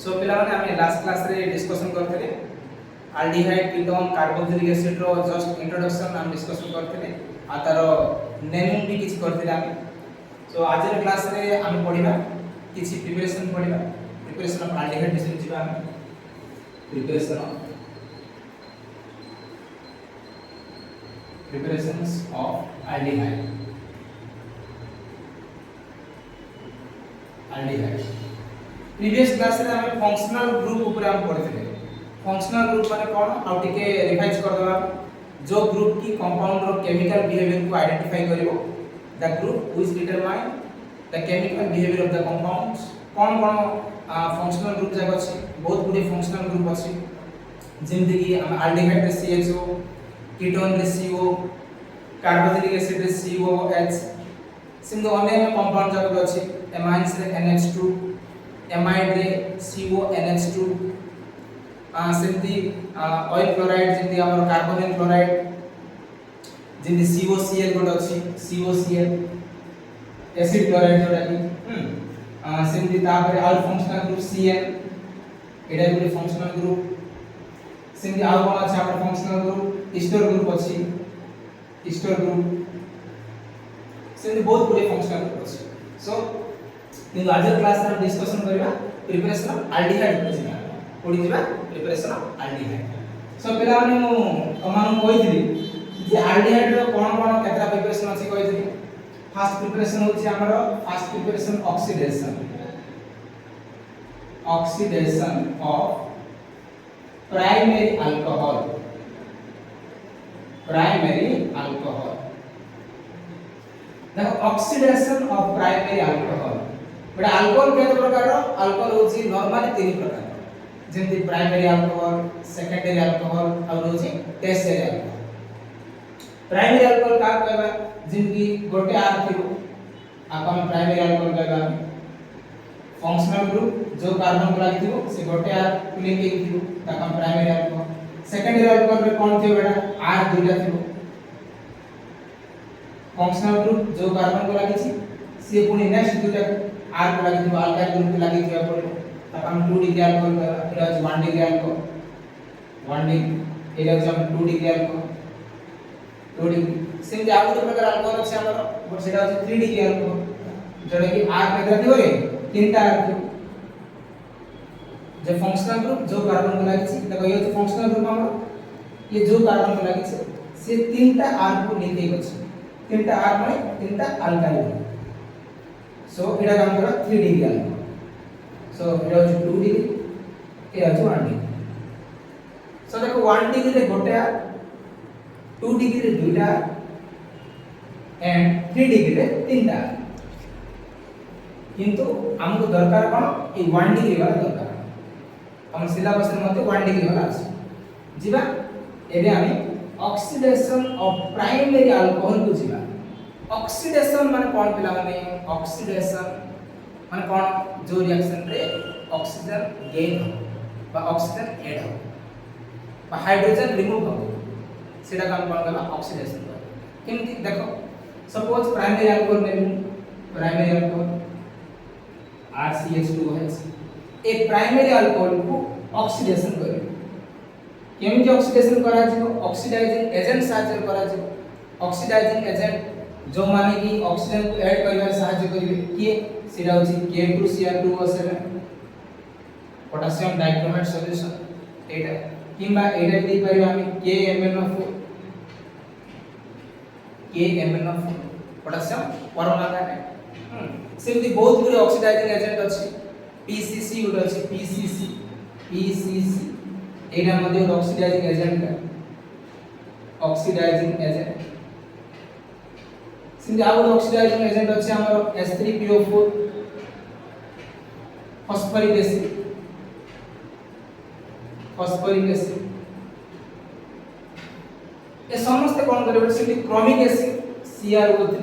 सो पिला माने आमे लास्ट क्लास रे डिस्कशन करथले अल्डिहाइड कीटोन कार्बोक्सिलिक एसिड रो जस्ट इंट्रोडक्शन हम डिस्कशन करथले आ तार नेमिंग भी किछ करथले आमे। सो आज रे क्लास रे आमे पढिबा किछ प्रिपरेशन पढिबा प्रिपरेशन ऑफ अल्डिहाइड विषय जिबा आमे preparations of aldehyde previous class रे हमें फंक्शनल ग्रुप ऊपर हम पढ़िଥିଲେ। फंक्शनल ग्रुप माने कोन आ टिके रिवाइज कर दबा जो ग्रुप की कंपाउंड रो केमिकल बिहेवियर को आइडेंटिफाई करिवो the group which determine the chemical behaviour of the compounds कोन कोन फंक्शनल ग्रुप जाक अछि बहुत गुडी फंक्शनल ग्रुप अछि जेमति कि हम अल्डिहाइड रे CHO कीटोन रे CO कार्बोक्सिलिक एसिड रे COOH सिंधु अन्य कंपाउंड जाक अछि एमाइन्स रे NH2 एमाइड रे CONH2 सेमती ऑयल क्लोराइड जेमती हमर कार्बोनिल क्लोराइड जेमती COCl गोट अछि COCl एसिड क्लोराइड जोटा कि सेमती तापर और फंक्शनल ग्रुप Cl एडा गुडी फंक्शनल ग्रुप सेमती आउ कोन अछि हमर फंक्शनल ग्रुप ईस्टर ग्रुप अछि ईस्टर ग्रुप सेमती बहुत गुडी फंक्शनल ग्रुप अछि। सो किंतु आज क्लास रे डिस्कशन करबा प्रिपरेशन ऑफ अल्डिहाइड बुझिबा पढि जिबा प्रिपरेशन ऑफ अल्डिहाइड। सो पिला माने मु तमान कहिथि जे अल्डिहाइड रो कोन कोन केतरा प्रिपरेशन अछि कहिथि। फर्स्ट प्रिपरेशन होछि हमर first preparation oxidation of primary alcohol देखो ऑक्सीडेशन ऑफ प्राइमरी अल्कोहल बड़ा अल्कोहल के प्रकार अल्कोहल होची नॉर्मली तीन प्रकार जेंति प्राइमरी अल्कोहल सेकेंडरी अल्कोहल और होची टर्शियरी अल्कोहल। प्राइमरी अल्कोहल का कहबा जेंति गोटे आर थिबो आपन प्राइमरी अल्कोहल कहबा फंक्शनल ग्रुप जो कार्बन को लागि थिबो से गोटे आर लिंक हेइ थिबो ताका प्राइमरी अल्कोहल। सेकेंडरी अल्कोहल रे कोन थिबो बेटा आर दुइटा थिबो फंक्शनल ग्रुप जो कार्बन को लागि छि से पुनी नेक्स्ट दुइटा आर को लागि थिबो अल्काइल ग्रुप को लागि थिबा पड़ो ताका हम 2 डिग्री अल्कोहल कहबा एटा अछि 1 डिग्री अल्कोहल 1 डिग्री एटा अछि हम 2 डिग्री अल्कोहल 2 डिग्री सेम जे आउट प्रकार अल्कोहल अछि हमर बट सेटा अछि 3 डिग्री अल्कोहल जोटा कि आर केतरा थिबो रे तीनटा आर थिबो जे फंक्शनल ग्रुप जो कार्बन को लागि छि देखो ये तो फंक्शनल ग्रुप हमर ये जो कार्बन को लागि छि से तीनटा आर को लिंक हेइ अछि तीनटा आर माने तीनटा अल्काइल। सो एटा काम करा 3 डिग्री अल्कोहल। सो एटा अछि 2 डिग्री ए अछि 1 डिग्री। सो देखो 1 डिग्री रे गोटे आर 2 डिग्री रे दुइटा एंड 3 डिग्री रे तीनटा आर किंतु हमको दरकार कोन ए 1 डिग्री वाला दरकार हम सिलेबस रे मते 1 डिग्री वाला अछि जिबा एबे आमी ऑक्सीडेशन ऑफ प्राइमरी अल्कोहल को जिबा। ऑक्सीडेशन माने कोन पिला माने ऑक्सीडेशन माने कोन जो रिएक्शन रे ऑक्सीजन गेन हो बा ऑक्सीजन ऐड हो बा हाइड्रोजन रिमूव हो सेटा काम कोन कला ऑक्सीडेशन केमति देखो सपोज प्राइमरी अल्कोहल में प्राइमरी अल्कोहल RCH2OH ए प्राइमरी अल्कोहल को ऑक्सीडेशन करे केमति ऑक्सीडेशन करा जिवो ऑक्सीडाइजिंग एजेंट साहाय्य करा जिवो ऑक्सीडाइजिंग एजेंट जो माने कि ऑक्सीजन को ऐड करबा साहाय्य करिवे किए सेटा होची K2Cr2O7 पोटेशियम डाइक्रोमेट सॉल्यूशन एटा किंबा एटा दे परिबा हम KMnO4 पोटेशियम परमांगनेट सेमति बहुत गुरे ऑक्सीडाइजिंग एजेंट अछि PCC उड अछि PCC एटा मध्ये ऑक्सीडाइजिंग एजेंट सिंधु आउट ऑक्सीडाइजिंग एजेंट अछि हमर H3PO4 फॉस्फोरिक एसिड ए समस्त कोन करबे सिंधु chromic acid CrO3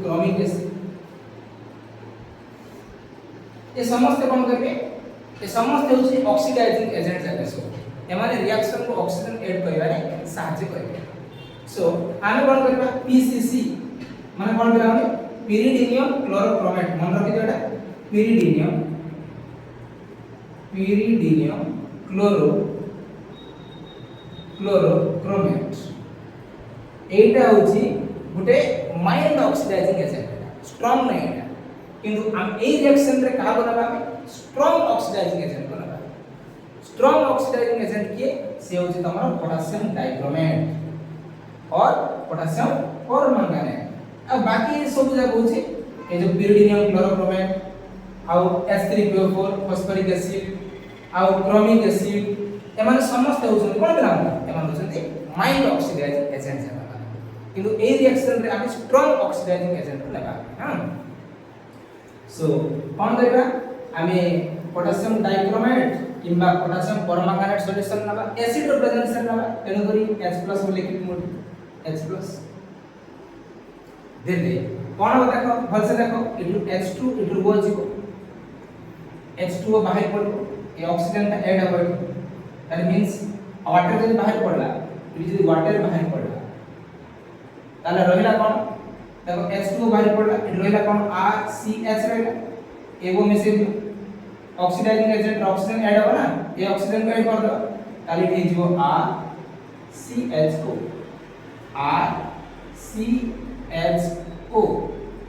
chromic acid ए समस्त कोन करबे ए समस्त होछि ऑक्सीडाइजिंग एजेंट जाके सो एमाने रिएक्शन को ऑक्सीजन ऐड करिवारे सहायता करबे। सो आमे कोन करबा PCC माने कोन करबा पिरिडीनियम क्लोरोक्रोमेट मन रखि देटा पिरिडीनियम pyridinium chlorochromate एटा होची गुटे माइल्ड ऑक्सीडाइजिंग एजेंट स्ट्रांग नहीं है किंतु हम ए रिएक्शन रे का बनबा स्ट्रांग ऑक्सीडाइजिंग एजेंट बनबा स्ट्रांग ऑक्सीडाइजिंग एजेंट के से होची तमरो पोटेशियम डाइक्रोमेट और पोटेशियम परमंगनेट अब बाकी सब जगह होची ए जो pyridinium chlorochromate आउ H3PO4 फॉस्फोरिक एसिड आउ क्रोमिक एसिड एमान समस्त होछन कोन ग्राम एमान होछन माइल्ड ऑक्सीडाइजिंग एजेंट किंतु ए रिएक्शन रे आमे स्ट्रांग ऑक्सीडाइजिंग एजेंट लगा हां सो कोन करबा आमे पोटेशियम डाइक्रोमेट किंबा पोटेशियम परमंगनेट सॉल्यूशन नबा एसिड रो प्रेजेंस नबा तेनो करी H+ लिक्विड मोड H+ देले कोन हो देखो भल से देखो इटु H2 इटु हो जिवो H2O बाहर पड़ो ए ऑक्सीजन का ऐड हो दैट मींस वाटर जब बाहर पड़ला इट वाटर बाहर पड़ला ताले रहिला कोन देखो H2O बाहर पड़ला इट रहिला कोन RCH रहिला एगो message oxidising agent oxygen add हो ना ये ऑक्सीजन को ऐड कर दो ताले ए जो RCHO RCHO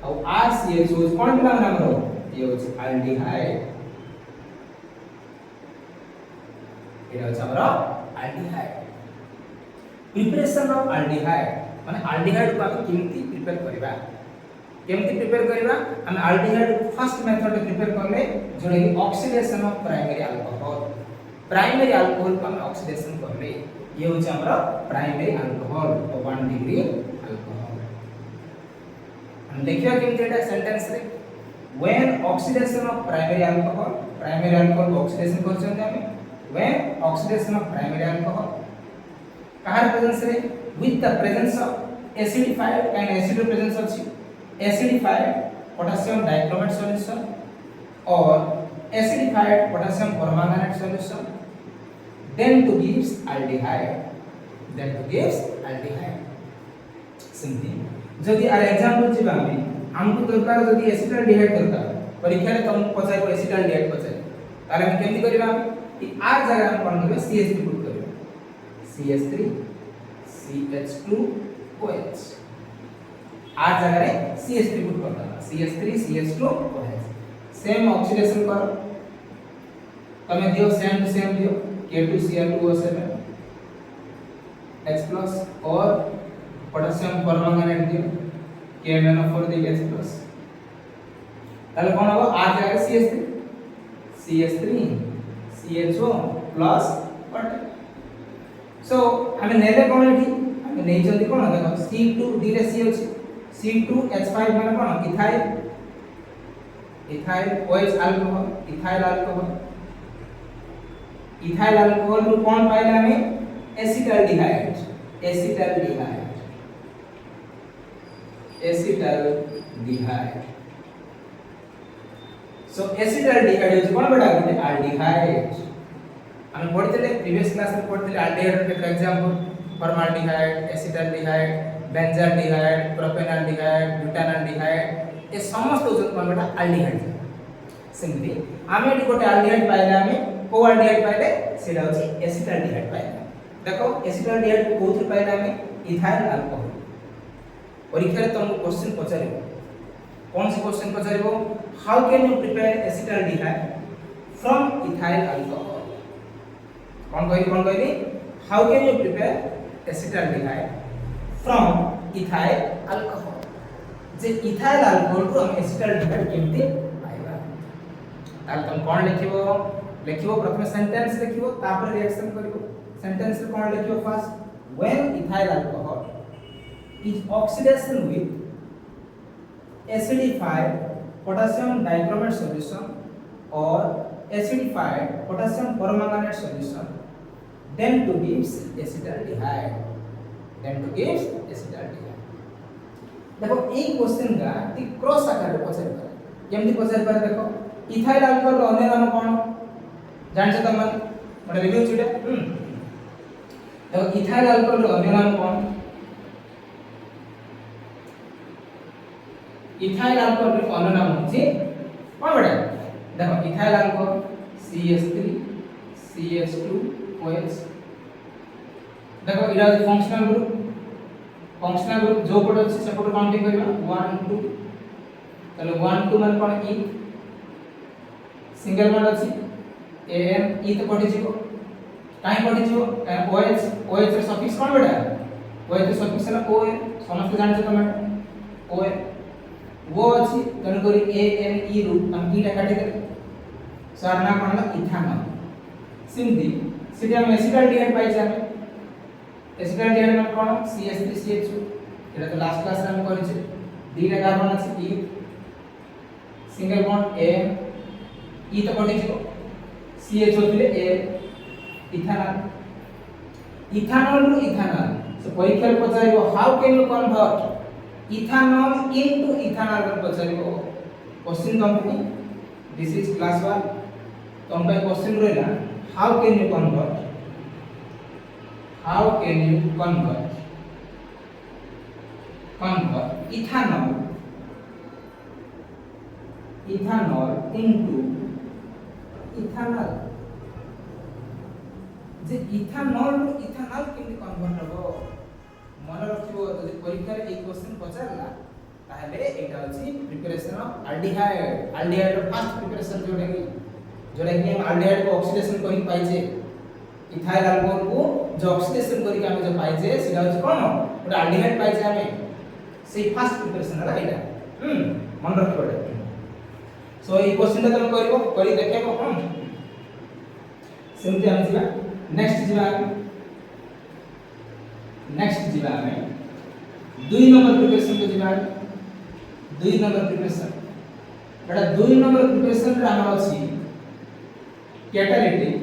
और RCHO कोन नाम नाम रो ये होची एल्डिहाइड एटा होची हमरा एल्डिहाइड प्रिपरेशन ऑफ एल्डिहाइड माने एल्डिहाइड को हम केमती प्रिपेयर करबा हम एल्डिहाइड फर्स्ट मेथड प्रिपेयर करले जोडे ऑक्सीडेशन ऑफ प्राइमरी अल्कोहल को हम ऑक्सीडेशन करले ये होची हमरा प्राइमरी अल्कोहल 1 डिग्री अल्कोहल हम देखियो केमती एटा सेंटेंस रे when oxidation of primary alcohol को ऑक्सीडेशन करछन हम when oxidation of primary alcohol Kahar presence रे with the presence of acidified and acid presence of acidified potassium dichromate solution or acidified potassium permanganate solution then to gives aldehyde simply जदि are example जिबा हमको दरकार जदि acetaldehyde दरकार परीक्षा रे तुम पचाइबो एसिटाल्डिहाइड पचाइ ताले हम केमि करबा कि आर जगह हम कोन करबा CH3 पुट करबा CH3 CH2OH आर जगह रे CH3 पुट करबा CH3 CH2OH सेम ऑक्सीडेशन करो तमे दियो सेम टू सेम दियो K2Cl2O7 H+ और पोटेशियम परमंगनेट दियो KMnO4 दियो H+ ताले कोन हो आर जगह रे CH3 CHO plus water so हमें नेले कोन एठी हमें नै जल्दी कोन देखो C2 दिले C अछि C2H5 माने कोन ethyl OH alcohol ethyl alcohol रो कोन पाइला हमें एसिटाल्डिहाइड सो एसिटाल्डिहाइड इज कोन बेटा गुटे एल्डिहाइड हम पढ़ते प्रीवियस क्लास में पढ़ते एल्डिहाइड के एग्जांपल फॉर्माल्डिहाइड एसिटाल्डिहाइड बेंजाल्डिहाइड प्रोपेनॉल्डिहाइड ब्यूटानॉल्डिहाइड ये समस्त होजन कोन बेटा एल्डिहाइड सिंपली हम एटी गोटे एल्डिहाइड पाइला हमें को एल्डिहाइड पाइले सेटा होची एसिटाल्डिहाइड पाइला देखो एसिटाल्डिहाइड को कोथि पाइला हमें इथाइल अल्कोहल परीक्षा रे तुमको क्वेश्चन पचारिबो कौन से क्वेश्चन पचारिबो how can you prepare acetaldehyde from ethyl alcohol कौन कहली how can you prepare acetaldehyde from ethyl alcohol जे इथाइल अल्कोहल को हम एसिटाल्डिहाइड केमते पाइबा ताल तुम कौन लिखिबो प्रथम सेंटेंस लिखिबो तापर रिएक्शन करिवो सेंटेंस रे कौन लिखिबो first when ethyl alcohol is oxidation with acidified potassium dichromate solution or acidified potassium permanganate solution then to gives acetaldehyde देखो एक क्वेश्चन का ठीक क्रॉस आकार रे पछार पर केमति पछार पर देखो इथाइल अल्कोहल रो अन्य नाम कोन जान छ तमन बडा रिव्यू छिडे देखो इथाइल अल्कोहल रो अन्य नाम कोन इथाइल अल्कोहल रो अन्य नाम होची कोन बेटा देखो ethyl alcohol CH3 CH2 OH। देखो इरा फंक्शनल ग्रुप जो पट अछि सेपट काउंटिंग करबा 1 2 चलो 1 2 मान कोन ई सिंगल बॉन्ड अछि AN ई तो पटि जीवो काई पटि जीवो OH रे सफिक्स कोन बेटा OH रे सफिक्स है ON समस्त जानि छ तमे ON वो अछि तन करी AN ई रूप हम ई टा काटि दे सर ना कोन इथानॉल सिंधी सिटी हम एसिटाल्डिहाइड पाइ जाबे एसिटाल्डिहाइड में कोन CH3 CH2 एटा तो लास्ट क्लास रे हम करि छै दीटा कार्बन अछि ई सिंगल बॉन्ड A ई तो पटि जीवो CH होतिले A इथानॉल सो परीक्षा रे पचारिबो how can you convert ethanol into ethanol रे पचारिबो question company this is class 1 तुम पे क्वेश्चन रहला how can you convert ethanol into ethanol जे इथानॉल केमि कन्वर्ट हबो मन रखिबो जदि परीक्षा रे एक क्वेश्चन पचारला ताहले एटा अछि प्रिपरेशन ऑफ अल्डिहाइड रो फर्स्ट प्रिपरेशन जोडा कि हम अल्डिहाइड को ऑक्सीडेशन करि पाइजे इथाइल अल्कोहल को जो ऑक्सीडेशन करि के हम जो पाइजे सेटा अछि कोन ओटा अल्डिहाइड पाइजे हमें से फर्स्ट प्रिपरेशन हला एटा मन रखिबो सो ई क्वेश्चन तुम करिवो करि देखेबो सेमति हम जिबा नेक्स्ट जिबा हमें 2 नंबर प्रिपरेशन को जिबा 2 नंबर प्रिपरेशन बड़ा 2 नंबर प्रिपरेशन रे हमर अछि catalytic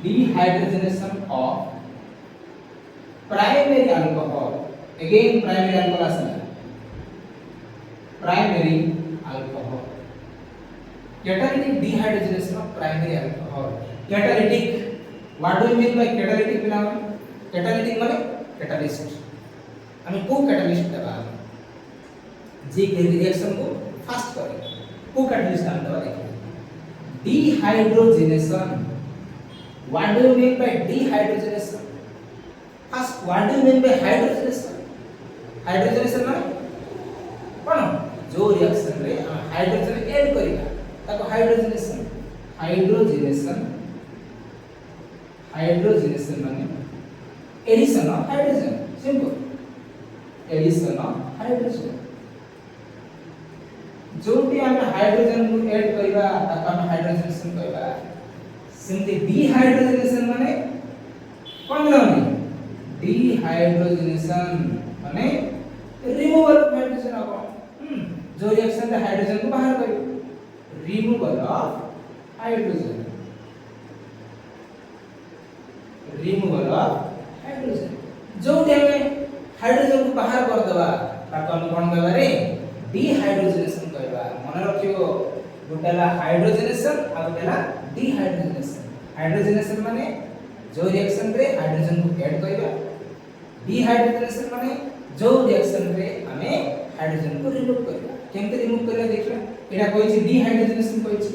dehydrogenation of primary alcohol again primary alcohol asala primary alcohol catalytic dehydrogenation of primary alcohol catalytic what do you mean by catalytic catalytic माने catalyst हमें को catalyst दबा जे के रिएक्शन को फास्ट करे को catalyst हम दबा देखें dehydrogenation what do you mean by dehydrogenation first what do you mean by hydrogenation माने कोन जो रिएक्शन रे हाइड्रोजन ऐड करिया ताको हाइड्रोजनेशन माने addition of hydrogen simple addition of hydrogen जो भी हम हाइड्रोजन को ऐड करिवा ताको हम हाइड्रोजनेशन कहिबा सिंपली डिहाइड्रोजनेशन माने कोन लानी डिहाइड्रोजनेशन माने रिमूवल ऑफ हाइड्रोजन अब जो रिएक्शन रे हाइड्रोजन को बाहर करियो रिमूवल ऑफ हाइड्रोजन जो हमें हाइड्रोजन को बाहर कर दबा ताको हम कोन कहबा रे डिहाइड्रोजनेशन कहबा मन रखियो गोटेला हाइड्रोजनेशन आ गोटेला डिहाइड्रोजनेशन हाइड्रोजनेशन माने जो रिएक्शन रे हाइड्रोजन को ऐड करबा डिहाइड्रोजनेशन माने जो रिएक्शन रे हमें हाइड्रोजन को रिमूव करबा केमते रिमूव करला देखला एटा कोइ छी डिहाइड्रोजनेशन कोइ छी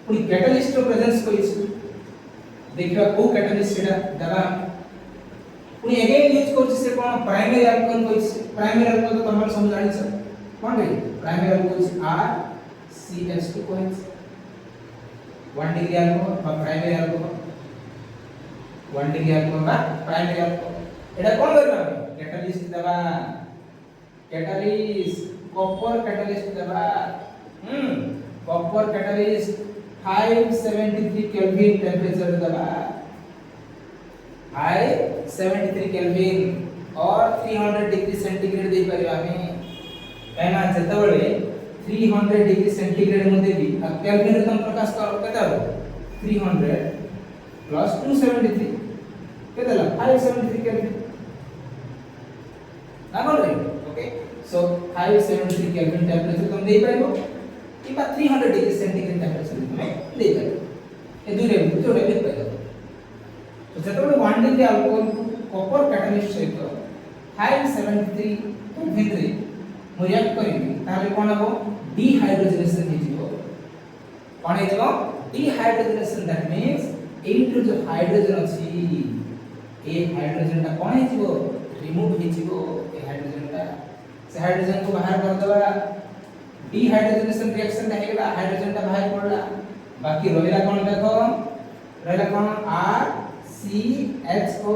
पुनी कैटलिस्ट रो प्रेजेंस कोइ छी देखिबा को कैटलिस्ट सेटा दबा पुनी अगेन यूज करछि से कोन प्राइमरी अल्कोहल कोइ छी प्राइमरी अल्कोहल तो तमन सब जानि छ कोन रे प्राइमरी अल्कोहल छी RCH2 कोइ छी 1 डिग्री अल्कोहल और प्राइमरी अल्कोहल 1 डिग्री अल्कोहल बा प्राइमरी अल्कोहल एटा कोन करबा कैटलिस्ट दबा कैटलिस्ट कॉपर कैटलिस्ट दबा कॉपर कैटलिस्ट 573 केल्विन टेंपरेचर दबा 573 केल्विन और 300 डिग्री सेंटीग्रेड दे परिबा हमें एना जतबळे 300 डिग्री सेंटीग्रेड मध्ये भी केल्विन रे तुम प्रकाश कर केता 300 प्लस 273 केतला 573 केल्विन ना बोल रे ओके सो 573 केल्विन टेंपरेचर तुम दे पाइबो किबा 300 डिग्री सेंटीग्रेड टेंपरेचर तुम दे पाइबो ए दुरे जोडे दे पाइबो तो जतबळे 1 डिग्री अल्कोहल कॉपर कैटलिस्ट सहित 573 केल्विन रे मु रिएक्ट करिबी ताले कोन हो डिहाइड्रोजनेशन हे जिवो कोन हे जिवो डिहाइड्रोजनेशन दैट मींस एइटो जो हाइड्रोजन अछि ए हाइड्रोजन ता कोन हे जिवो रिमूव हे जिवो ए हाइड्रोजन ता से हाइड्रोजन को बाहर कर देबा डिहाइड्रोजनेशन रिएक्शन ता हेला हाइड्रोजन ता बाहर पड़ला बाकी रहला कोन देखो रहला कोन RCHO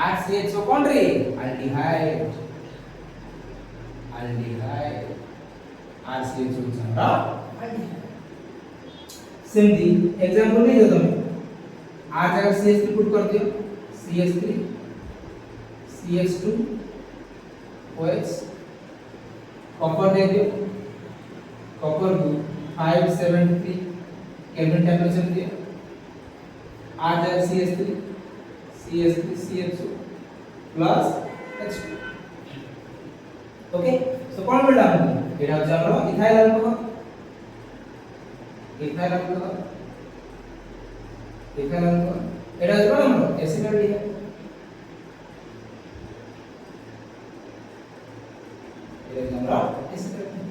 RCHO कौन रे अल्डिहाइड RCHO चंदा अल्डिहाइड सिंपली एग्जांपल नहीं दो तुम आ जगह CH3 पुट कर दियो CH3 CH2 OH कॉपर दे दियो कॉपर को 573 केल्विन टेंपरेचर दियो आ जाए CH3 CHO plus H2 okay so कौन मिलला हमको एटा हो हमरो इथाइल अल्कोहल एटा हो हमरो एसिटाल्डिहाइड एटा हमरो एसिटाल्डिहाइड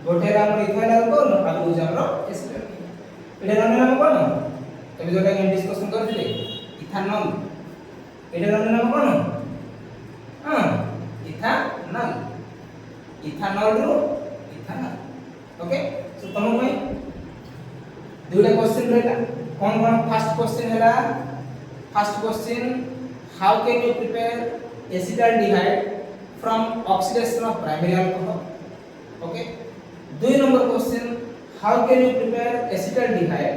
गोटे हमरो इथाइल अल्कोहल आ दो हमरो एसिटाल्डिहाइड एटा नाम कोन तबे जोटा हम डिस्कशन करथिले इथानॉल एटा नाम कोन हां इथानॉल रो इथानॉल ओके सो तम में दुटा क्वेश्चन रहला कोन कोन फर्स्ट क्वेश्चन हैला first question how can you prepare acetaldehyde from oxidation of primary alcohol okay दो number question how can you prepare acetaldehyde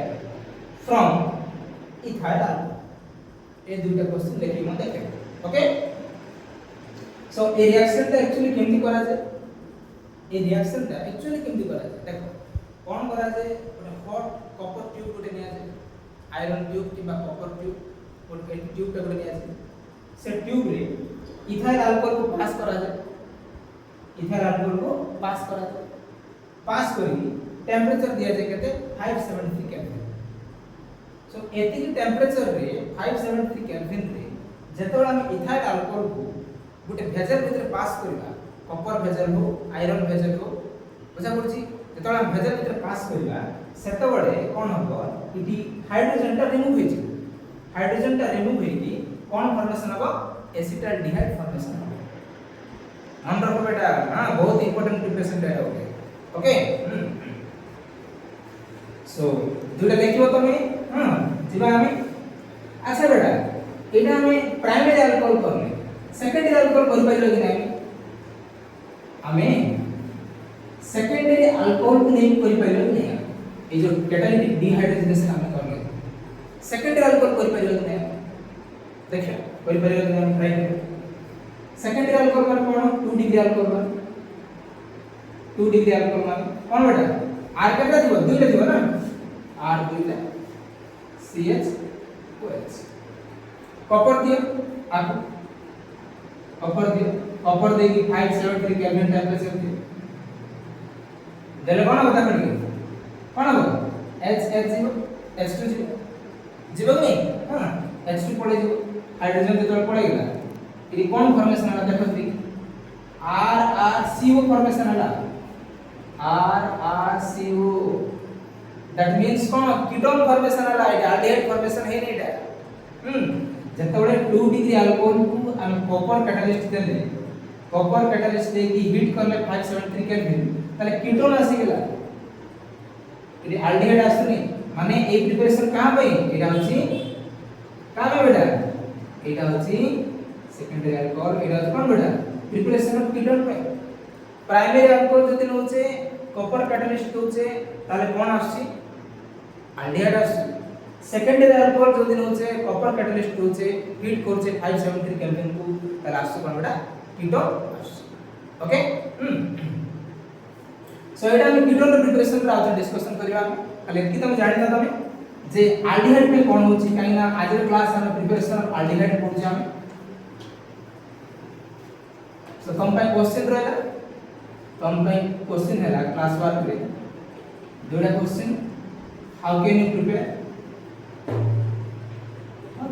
from ethyl alcohol ये दुटा क्वेश्चन लेके हम देखे ओके सो ए रिएक्शन ता एक्चुअली केमती करा जाय ए रिएक्शन ता एक्चुअली केमती करा जाय देखो कोन करा जाय ओटा हॉट कॉपर ट्यूब गोटे निया जाय आयरन ट्यूब किबा कॉपर ट्यूब और के ट्यूब ता गोटे निया जाय से ट्यूब रे इथाइल अल्कोहल को पास करा जाय इथाइल अल्कोहल को पास करा जाय पास करी टेंपरेचर दिया जाय केते 573 केल्विन सो एति टेंपरेचर रे 573 केल्विन रे जेतोला हम इथाइल अल्कोहल को गुटे भेजल भीतर पास करबा कॉपर भेजल हो आयरन भेजल हो बुझा पड़छि जेतोला हम भेजल भीतर पास करबा सेतबळे कोन हबो इटी हाइड्रोजन ता रिमूव होई छी हाइड्रोजन ता रिमूव होई कोन फॉर्मेशन हबो एसिटाल्डिहाइड फॉर्मेशन हबो मन रखो बेटा हां बहुत important preparation data okay okay so दुटा देखिबो तमे हां जिबा हमें अच्छा बेटा एटा हमें प्राइमरी अल्कोहल करले सेकेंडरी अल्कोहल कर पाइलो कि नहीं हमें सेकेंडरी अल्कोहल को नहीं कर पाइलो कि नहीं ये जो कैटालिटिक डिहाइड्रोजनेशन हमें करले सेकेंडरी अल्कोहल कर पाइलो कि नहीं देखिए कर पाइलो कि नहीं ट्राई करो सेकेंडरी अल्कोहल माने कोन 2 डिग्री अल्कोहल 2 डिग्री अल्कोहल माने कोन बेटा आर केटा दिबो दुइटा दिबो ना आर दुइटा CHOH कॉपर दियो आपको कॉपर देगी 573 केल्विन टेंपरेचर दियो देले कोन बता पड़ी कोन हो H0 H2 जीवो नहीं हां H2 पड़े जो हाइड्रोजन के तोड़ पड़ेगा ये कौन फॉर्मेशन है देखो दी RRCO फॉर्मेशन है RRCO that means cone ketone formation है एल्डिहाइड फॉर्मेशन है नहीं जतबळे 2 डिग्री अल्कोहल को हम कॉपर कैटलिस्ट देले कॉपर कैटलिस्ट दे की हीट करले 573 केल्विन तले कीटोन आसी गेला ये एल्डिहाइड आसुनी माने ए प्रिपरेशन कहां पे एटा होची कहां पे बेटा एटा होची सेकेंडरी अल्कोहल एटा कोन बेटा प्रिपरेशन ऑफ कीटोन पे प्राइमरी अल्कोहल जति होचे कॉपर कैटलिस्ट होचे ताले कोन आसी एल्डिहाइड आसी सेकेंडरी अल्कोहल जो दिन होचे कॉपर कैटलिस्ट होचे हीट करचे 573 केल्विन को ताले आसी कोन बेटा कीटोन आसी ओके सो एटा हम कीटोन प्रिपरेशन रा आज डिस्कशन करबा खाली एतकी तुम जानि ना तमे जे एल्डिहाइड में कोन होची काई ना आज क्लास हम प्रिपरेशन ऑफ एल्डिहाइड पढु जामे सो तुम पे क्वेश्चन रहला तुम पे क्वेश्चन हैला क्लास 1 रे दुटा question how can you prepare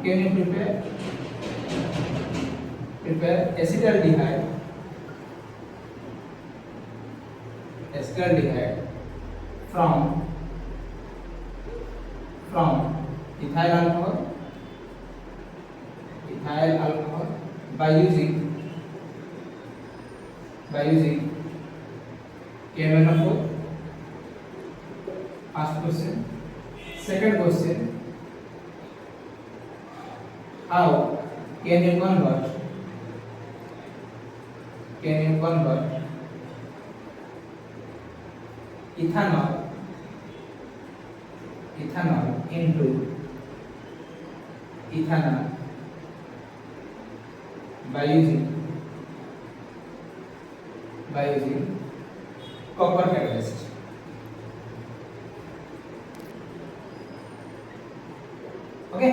can you prepare acetaldehyde from ethyl alcohol by using KMnO4? First question. Second question, how can you convert ethanol into ethanol by using copper catalyst? Okay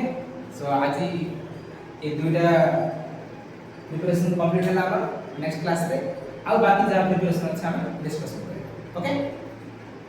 so आज ये दुईटा preparation complete है next class रे आ बाकी जहाँ preparation अच्छा हम discuss करेंगे ओके।